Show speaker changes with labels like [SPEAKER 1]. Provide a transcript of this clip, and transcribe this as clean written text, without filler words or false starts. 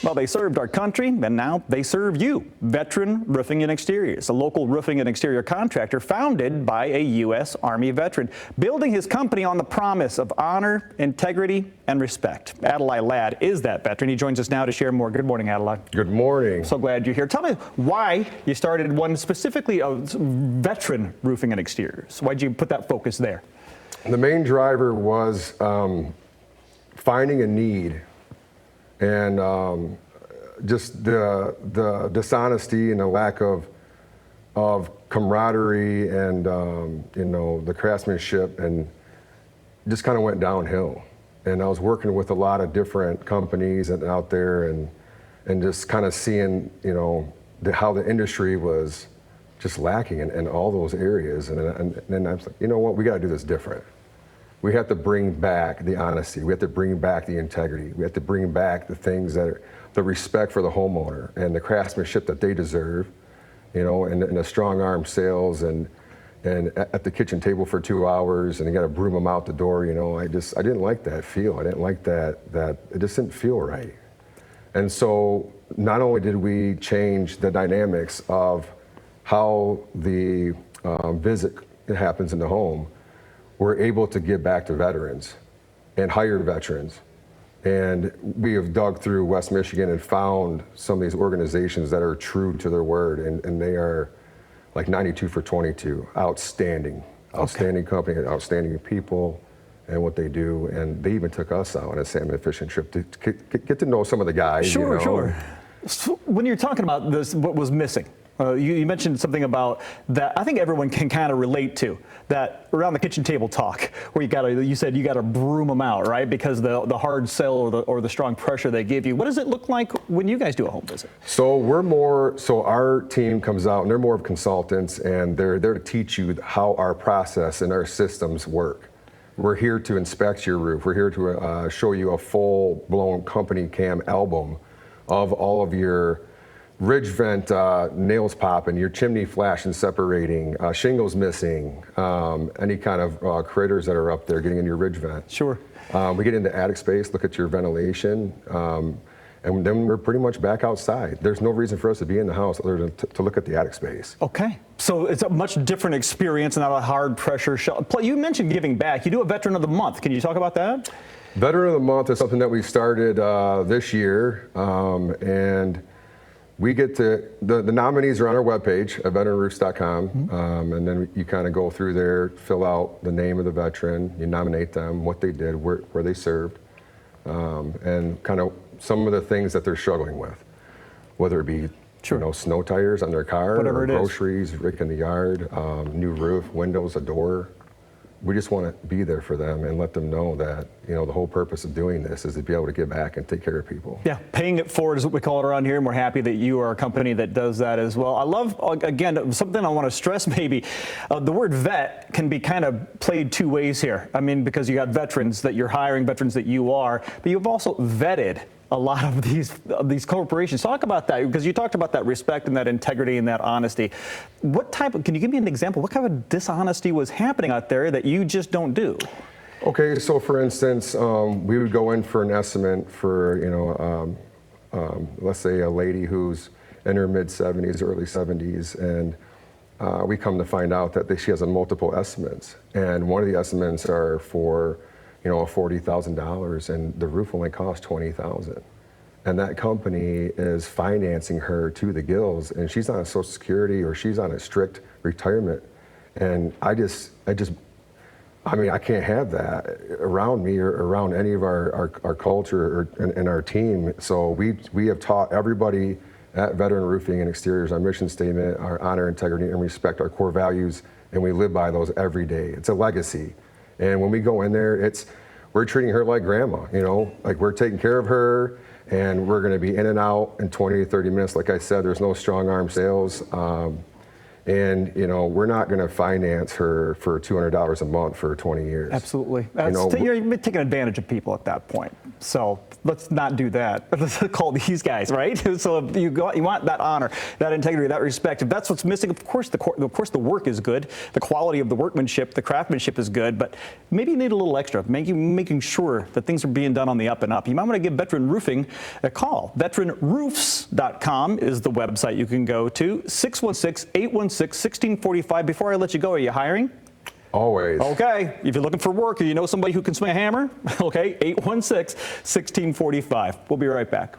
[SPEAKER 1] Well, they served our country, and now they serve you. Veteran Roofing and Exteriors, a local roofing and exterior contractor founded by a U.S. Army veteran, building his company on the promise of honor, integrity, and respect. Adali Ladd is that veteran. He joins us now to share more. Good morning, Adali.
[SPEAKER 2] Good morning.
[SPEAKER 1] So glad you're here. Tell me why you started one specifically of veteran roofing and exteriors. Why'd you put that focus there?
[SPEAKER 2] The main driver was finding a need, and just the dishonesty and the lack of camaraderie and the craftsmanship, and just kind of went downhill. And I was working with a lot of different companies and out there, and just kind of seeing how the industry was just lacking in all those areas. And then I was like, you know what, we got to do this different. We have to bring back the honesty. We have to bring back the integrity. We have to bring back the things that are the respect for the homeowner and the craftsmanship that they deserve, and the strong arm sales and at the kitchen table for 2 hours and you got to broom them out the door. I didn't like that feel. I didn't like that it just didn't feel right. And so not only did we change the dynamics of how the visit happens in the home, we're able to give back to veterans and hire veterans. And we have dug through West Michigan and found some of these organizations that are true to their word, and they are like 92 for 22, outstanding company, outstanding people and what they do. And they even took us out on a salmon fishing trip to get to know some of the guys.
[SPEAKER 1] Sure. So when you're talking about this, what was missing? You mentioned something about that I think everyone can kind of relate to, that around the kitchen table talk, where you said you got to broom them out, right? Because the hard sell or the strong pressure they give you. What does it look like when you guys do a home visit?
[SPEAKER 2] So our team comes out and they're more of consultants, and they're there to teach you how our process and our systems work. We're here to inspect your roof. We're here to show you a full-blown company cam album of all of your ridge vent nails popping, your chimney flashing, separating, shingles missing, any kind of critters that are up there getting in your ridge vent.
[SPEAKER 1] Sure.
[SPEAKER 2] We get into attic space, look at your ventilation, and then we're pretty much back outside. There's no reason for us to be in the house other than to look at the attic space.
[SPEAKER 1] Okay. So it's a much different experience, not a hard pressure shell. You mentioned giving back. You do a Veteran of the Month. Can you talk about that?
[SPEAKER 2] Veteran of the Month is something that we started this year, and we get to, the nominees are on our webpage at veteranroofs.com, and then you kind of go through there, fill out the name of the veteran, you nominate them, what they did, where they served, and kind of some of the things that they're struggling with, whether it be snow tires on their car, or groceries, rake in the yard, new roof, windows, a door. We just want to be there for them and let them know that, the whole purpose of doing this is to be able to give back and take care of people. Yeah,
[SPEAKER 1] paying it forward is what we call it around here, and we're happy that you are a company that does that as well. I love, again, something I want to stress maybe, the word vet can be kind of played two ways here. I mean, because you got veterans that you're hiring, veterans that you are, but you've also vetted a lot of these corporations. Talk about that, because you talked about that respect and that integrity and that honesty. Can you give me an example? What kind of dishonesty was happening out there that you just don't do?
[SPEAKER 2] Okay, so for instance, we would go in for an estimate for, let's say a lady who's in her mid-70s, early 70s, and we come to find out that she has multiple estimates. And one of the estimates are for $40,000, and the roof only cost $20,000. And that company is financing her to the gills, and she's on a Social Security or she's on a strict retirement. And I can't have that around me or around any of our culture and our team. So we have taught everybody at Veteran Roofing and Exteriors our mission statement, our honor, integrity, and respect, our core values, and we live by those every day. It's a legacy. And when we go in there, we're treating her like grandma, like we're taking care of her, and we're going to be in and out in 20 to 30 minutes. Like I said, there's no strong arm sales. And, you know, we're not going to finance her for $200 a month for 20 years.
[SPEAKER 1] Absolutely. You're taking advantage of people at that point. So let's not do that. Let's call these guys, right? So if you want that honor, that integrity, that respect. If that's what's missing, of course the work is good. The quality of the workmanship, the craftsmanship is good, but maybe you need a little extra, making sure that things are being done on the up and up. You might want to give Veteran Roofing a call. VeteranRoofs.com is the website you can go to. 616-816-1645. Before I let you go, are you hiring?
[SPEAKER 2] Always.
[SPEAKER 1] Okay. If you're looking for work or you know somebody who can swing a hammer, okay, 816-1645. We'll be right back.